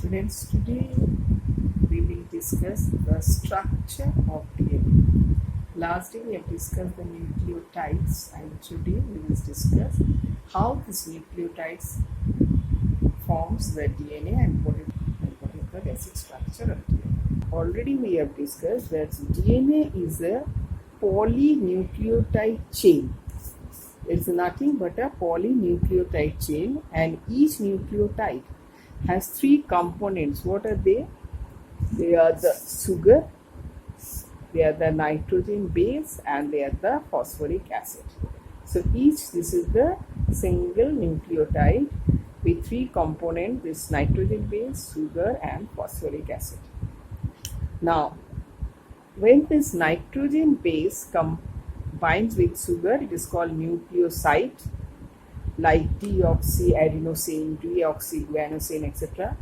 Students, today we will discuss the structure of DNA. Last day we have discussed the nucleotides, and today we will discuss how these nucleotides forms the DNA and what is the basic structure of DNA. Already we have discussed that DNA is a polynucleotide chain. It's nothing but a polynucleotide chain, and each nucleotide has three components. What are they? They are the sugar, they are the nitrogen base, and they are the phosphoric acid. So this is the single nucleotide with three components: this nitrogen base, sugar, and phosphoric acid. Now, when this nitrogen base combines with sugar, it is called nucleoside, like deoxyadenosine, deoxyguanosine, etc.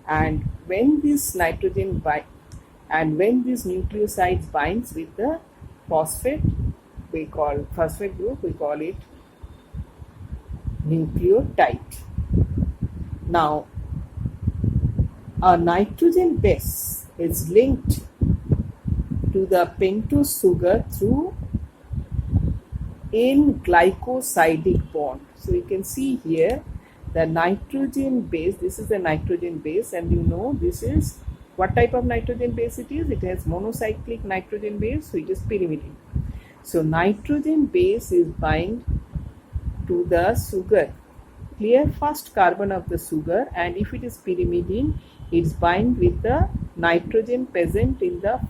And when this nucleoside binds with the phosphate, phosphate group, we call it nucleotide. Now, a nitrogen base is linked to the pentose sugar through N-glycosidic bond. So you can see here the nitrogen base. This is the nitrogen base, and you know this is what type of nitrogen base it is. It has monocyclic nitrogen base, so it is pyrimidine. So nitrogen base is bind to the sugar, clear, first carbon of the sugar, and if it is pyrimidine, it's bind with the nitrogen present in the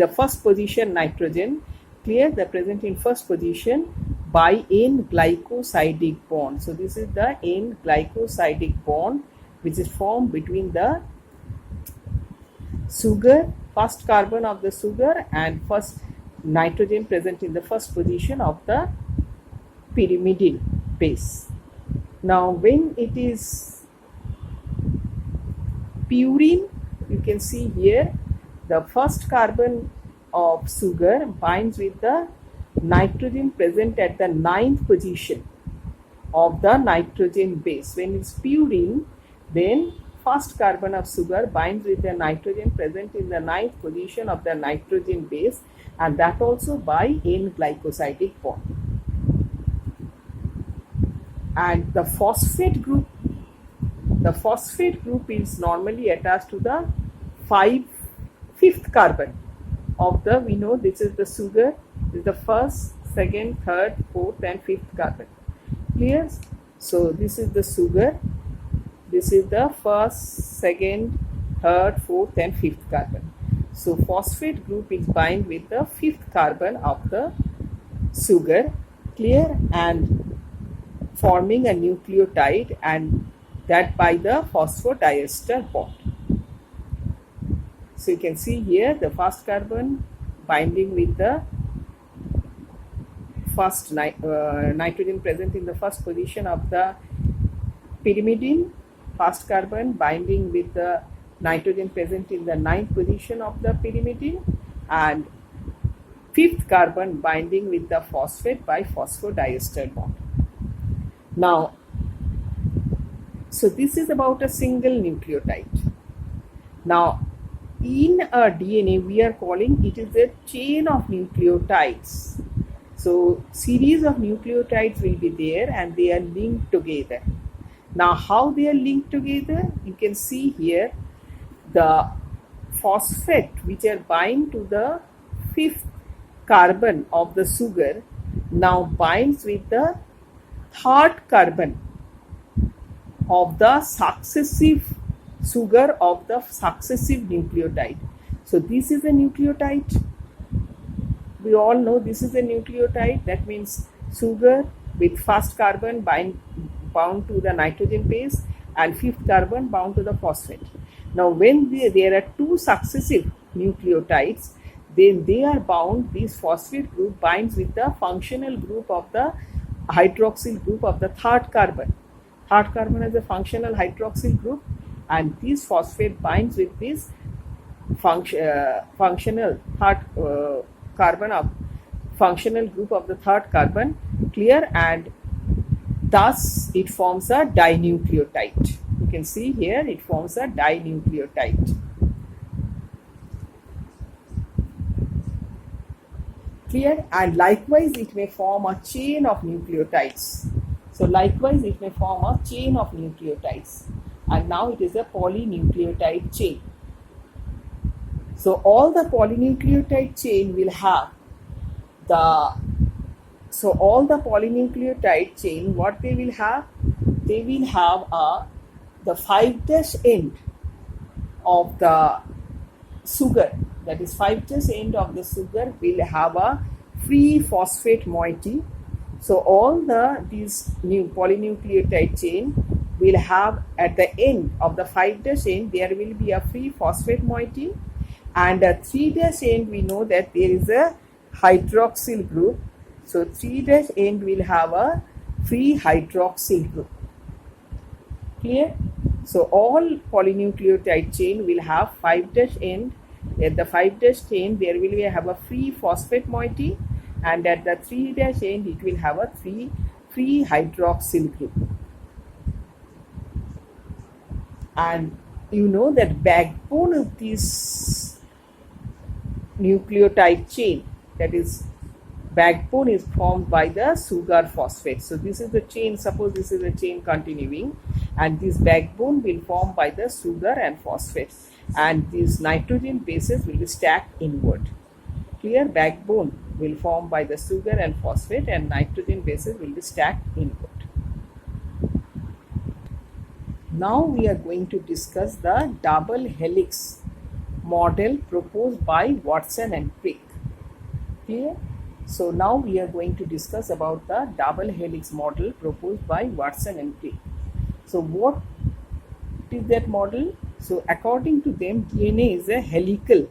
first position nitrogen, clear, the present in first position by N-glycosidic bond. So this is the N-glycosidic bond which is formed between the sugar, first carbon of the sugar, and first nitrogen present in the first position of the pyrimidine base. Now when it is purine, you can see here the first carbon of sugar binds with the nitrogen present at the ninth position of the nitrogen base. When it's purine, then first carbon of sugar binds with the nitrogen present in the ninth position of the nitrogen base, and that also by N-glycosidic bond. And the phosphate group is normally attached to the fifth carbon of the, we know this is the sugar, this is the first, second, third, fourth, and fifth carbon. Clear? So this is the sugar, this is the first, second, third, fourth, and fifth carbon. So phosphate group is bind with the fifth carbon of the sugar, clear, and forming a nucleotide, and that by the phosphodiester bond. So you can see here the first carbon binding with the first nitrogen present in the first position of the pyrimidine, first carbon binding with the nitrogen present in the ninth position of the pyrimidine, and fifth carbon binding with the phosphate by phosphodiester bond. Now, so this is about a single nucleotide. Now, in a DNA, we are calling it is a chain of nucleotides. So series of nucleotides will be there, and they are linked together. Now how they are linked together? You can see here the phosphate which are bind to the fifth carbon of the sugar now binds with the third carbon of the successive sugar of the successive nucleotide. So this is a nucleotide. We all know this is a nucleotide. That means sugar with first carbon bound to the nitrogen base, and fifth carbon bound to the phosphate. Now when there are two successive nucleotides, then they are bound, this phosphate group binds with the functional group of the hydroxyl group of the third carbon. Third carbon is a functional hydroxyl group, and this phosphate binds with this functional third carbon of functional group of the third carbon, clear, and thus it forms a dinucleotide. You can see here it forms a dinucleotide. Clear? And likewise it may form a chain of nucleotides. So likewise it may form a chain of nucleotides, and now it is a polynucleotide chain. So all the polynucleotide chain will have what they will have? They will have the 5' end of the sugar, that is 5' end of the sugar will have a free phosphate moiety. So all these new polynucleotide chain will have at the end of the 5' end there will be a free phosphate moiety, and at 3' end we know that there is a hydroxyl group. So 3' end will have a free hydroxyl group. Clear? So all polynucleotide chain will have 5' end. At the 5' end there will have a free phosphate moiety, and at the 3' end it will have a free hydroxyl group. And you know that backbone of this nucleotide chain, that is backbone, is formed by the sugar phosphate. So this is the chain, suppose this is a chain continuing, and this backbone will form by the sugar and phosphate, and these nitrogen bases will be stacked inward. Clear? Backbone will form by the sugar and phosphate, and nitrogen bases will be stacked inward. Now we are going to discuss the double helix model proposed by Watson and Crick. Clear? So now we are going to discuss about the double helix model proposed by Watson and Crick. So what is that model? So according to them, DNA is a helical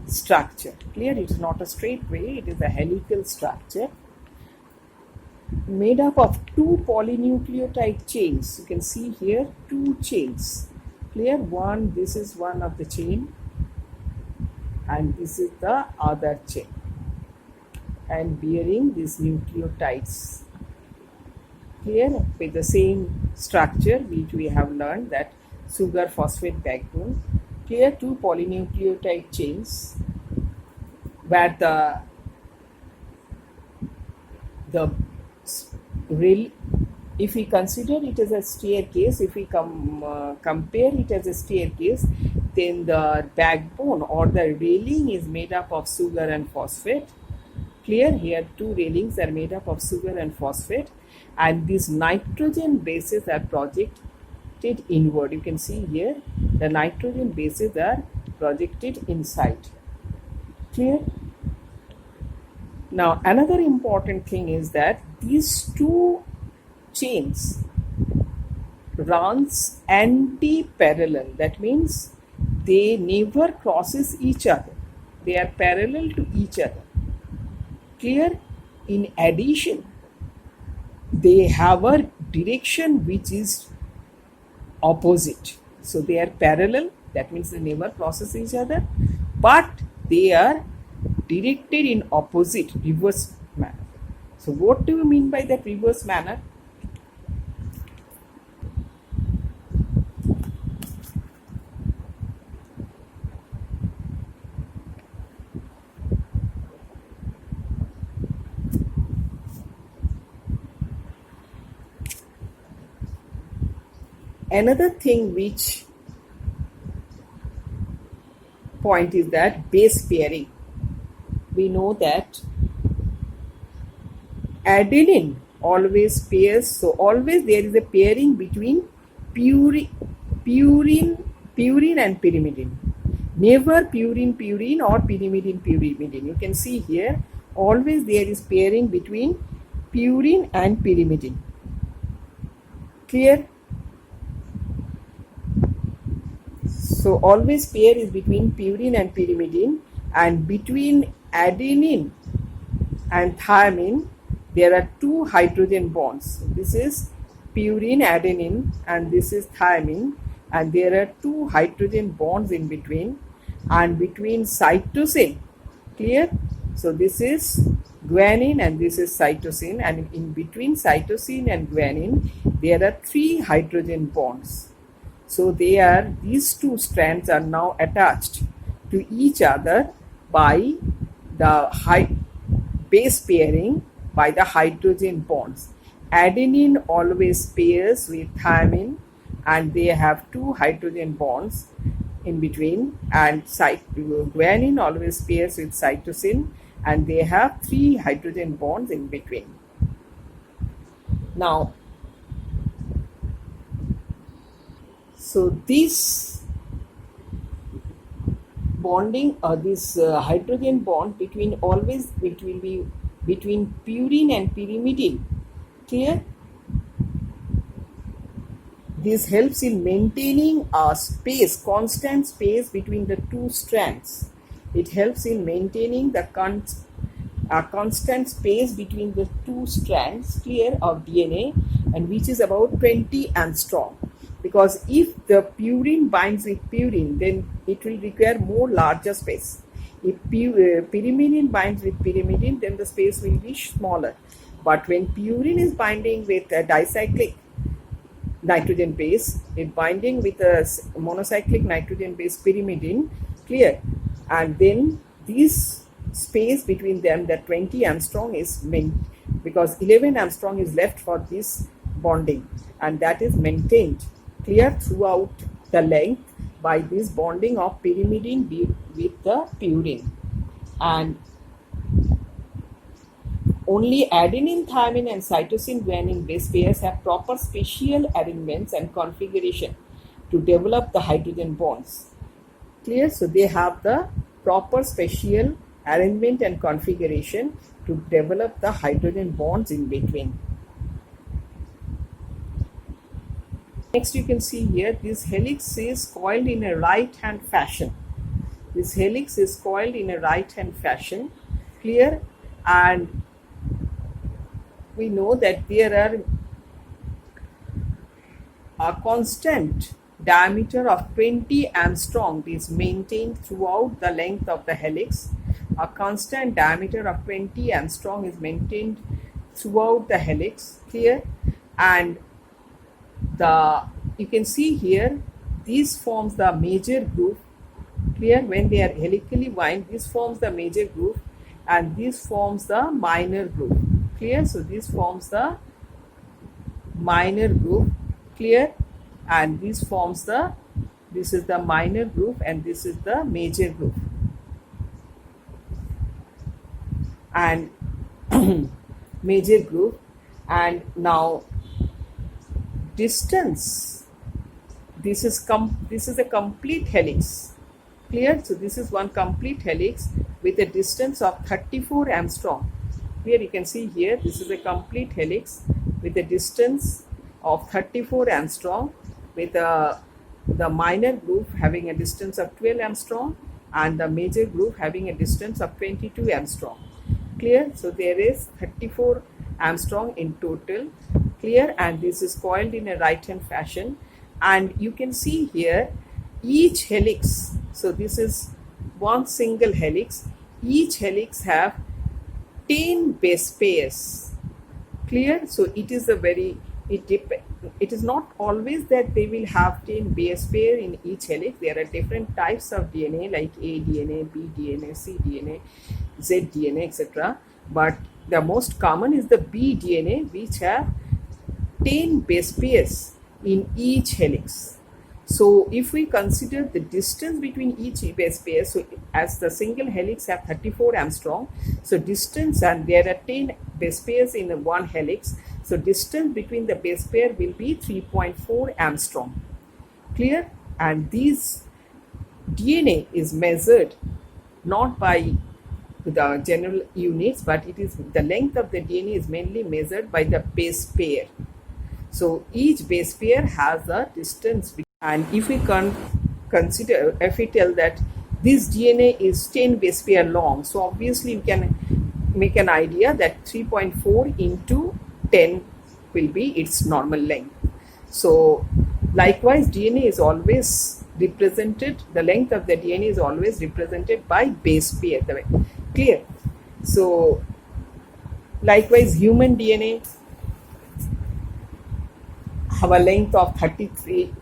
structure. Clear? It is not a straight way, it is a helical structure made up of two polynucleotide chains. You can see here two chains. Clear? One, this is one of the chain, and this is the other chain, and bearing these nucleotides. Clear? With the same structure which we have learned, that sugar phosphate backbone. Clear? Two polynucleotide chains where the real, if we consider it as a staircase, if we compare it as a staircase, then the backbone or the railing is made up of sugar and phosphate. Clear? Here two railings are made up of sugar and phosphate, and these nitrogen bases are projected inward. You can see here the nitrogen bases are projected inside. Clear? Now another important thing is that these two chains runs anti-parallel. That means they never crosses each other. They are parallel to each other. Clear? In addition, they have a direction which is opposite. So they are parallel, that means they never crosses each other, but they are directed in opposite, reverse manner. So what do you mean by that reverse manner? Another thing which point is that base pairing. We know that adenine always pairs, so always there is a pairing between purine and pyrimidine. Never purine or pyrimidine. You can see here always there is pairing between purine and pyrimidine. Clear? So always pair is between purine and pyrimidine, and between adenine and thymine there are two hydrogen bonds. This is purine adenine and this is thymine, and there are two hydrogen bonds in between, and between cytosine. Clear? So this is guanine and this is cytosine, and in between cytosine and guanine there are three hydrogen bonds. So these two strands are now attached to each other by the base pairing by the hydrogen bonds. Adenine always pairs with thymine and they have two hydrogen bonds in between, and guanine always pairs with cytosine and they have three hydrogen bonds in between. Now, so this bonding or this hydrogen bond between always it will be between purine and pyrimidine. Clear? This helps in maintaining a space, constant space between the two strands. It helps in maintaining the constant space between the two strands, clear, of DNA, and which is about 20 angstrom. Because if the purine binds with purine, then it will require more larger space. If pyrimidine binds with pyrimidine, then the space will be smaller. But when purine is binding with a dicyclic nitrogen base, it binding with a monocyclic nitrogen base pyrimidine, clear, and then this space between them, that 20 angstrom is because 11 angstrom is left for this bonding, and that is maintained, clear, throughout the length by this bonding of pyrimidine with the purine. And only adenine, thymine and cytosine guanine base pairs have proper spatial arrangements and configuration to develop the hydrogen bonds. Clear? So they have the proper spatial arrangement and configuration to develop the hydrogen bonds in between. Next, you can see here this helix is coiled in a right hand fashion. This helix is coiled in a right hand fashion, clear, and we know that there are a constant diameter of 20 angstrom is maintained throughout the length of the helix. A constant diameter of 20 angstrom is maintained throughout the helix, clear, and you can see here this forms the major groove, clear. When they are helically wind, this forms the major groove and this forms the minor groove, clear. So this forms the minor groove, clear, and this is the minor groove and this is the major groove. And major groove, and now distance, this is a complete helix, clear. So this is one complete helix with a distance of 34 angstrom. Here you can see here this is a complete helix with a distance of 34 angstrom with the minor groove having a distance of 12 angstrom and the major groove having a distance of 22 angstrom, clear. So there is 34 angstrom in total, clear, and this is coiled in a right hand fashion. And you can see here each helix, so this is one single helix, each helix have 10 base pairs, clear. So it is it is not always that they will have 10 base pair in each helix. There are different types of DNA like A DNA, B DNA, C DNA, Z DNA, etc. But the most common is the B DNA, which have 10 base pairs in each helix. So if we consider the distance between each base pair, so as the single helix have 34 angstrom, so distance, and there are 10 base pairs in one helix, so distance between the base pair will be 3.4 angstrom, clear. And this DNA is measured not by the general units, but it is the length of the DNA is mainly measured by the base pair. So each base pair has a distance, and if we consider, if we tell that this DNA is 10 base pair long, so obviously we can make an idea that 3.4 into 10 will be its normal length. So likewise DNA is always represented, the length of the DNA is always represented by base pair, clear. So likewise human DNA have a length of 33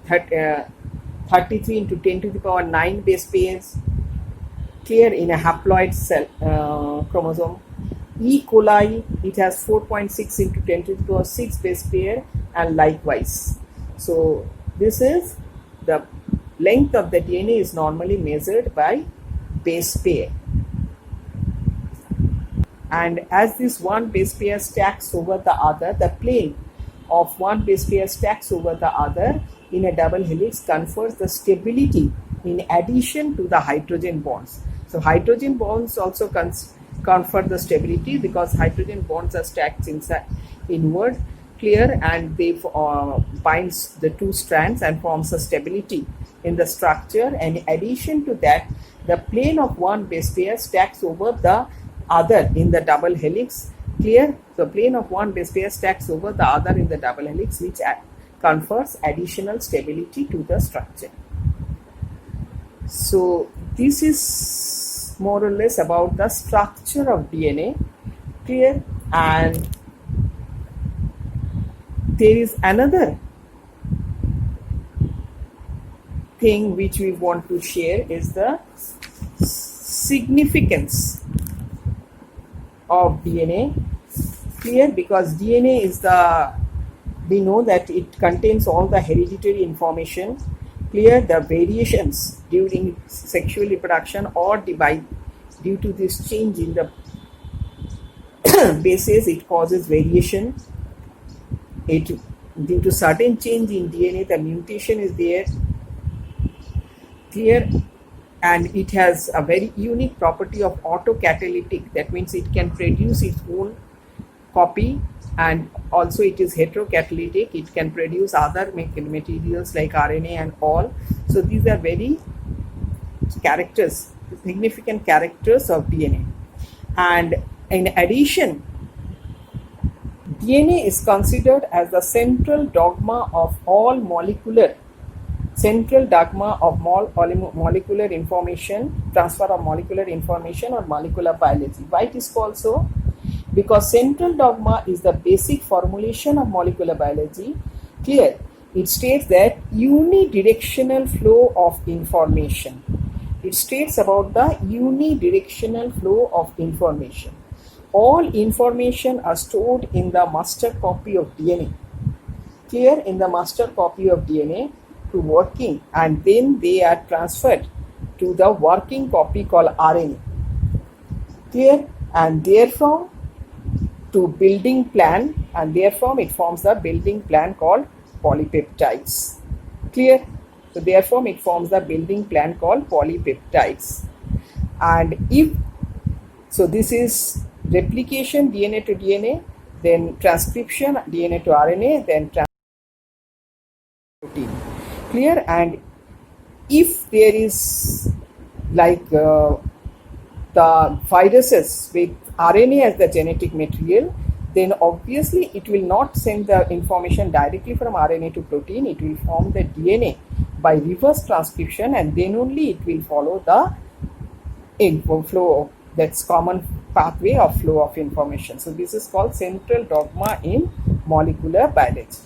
33 into 10 to the power 9 base pairs, clear, in a haploid cell chromosome. E. coli, it has 4.6 into 10 to the power 6 base pair, and likewise. So this is the length of the DNA is normally measured by base pair. And as this one base pair stacks over the other, the plane of one base pair stacks over the other in a double helix confers the stability in addition to the hydrogen bonds. So hydrogen bonds also confer the stability because hydrogen bonds are stacked inward, clear, and they binds the two strands and forms a stability in the structure. And in addition to that, the plane of one base pair stacks over the other in the double helix, clear. The plane of one base pair stacks over the other in the double helix, which confers additional stability to the structure. So this is more or less about the structure of DNA, clear. And there is another thing which we want to share is the significance of DNA, clear, because DNA is we know that it contains all the hereditary information, clear. The variations during sexual reproduction or due to this change in the bases, it causes variation. Due to certain change in DNA, the mutation is there, clear. And it has a very unique property of autocatalytic. That means it can produce its own copy, and also it is heterocatalytic. It can produce other materials like RNA and all. So these are very significant characters of DNA. And in addition, DNA is considered as the central dogma of all molecular information, transfer of molecular information or molecular biology. Why it is called so? Because central dogma is the basic formulation of molecular biology, clear. It states that unidirectional flow of information. It states about the unidirectional flow of information. All information are stored in the master copy of DNA, clear, in the master copy of DNA to working, and then they are transferred to the working copy called RNA, clear, and therefrom to building plan, and therefrom it forms the building plan called polypeptides, clear. So therefrom it forms the building plan called polypeptides. And this is replication, DNA to DNA, then transcription, DNA to RNA, then protein, clear. And if there is like the viruses with RNA as the genetic material, then obviously it will not send the information directly from RNA to protein. It will form the DNA by reverse transcription, and then only it will follow the flow, that's common pathway of flow of information. So this is called central dogma in molecular biology.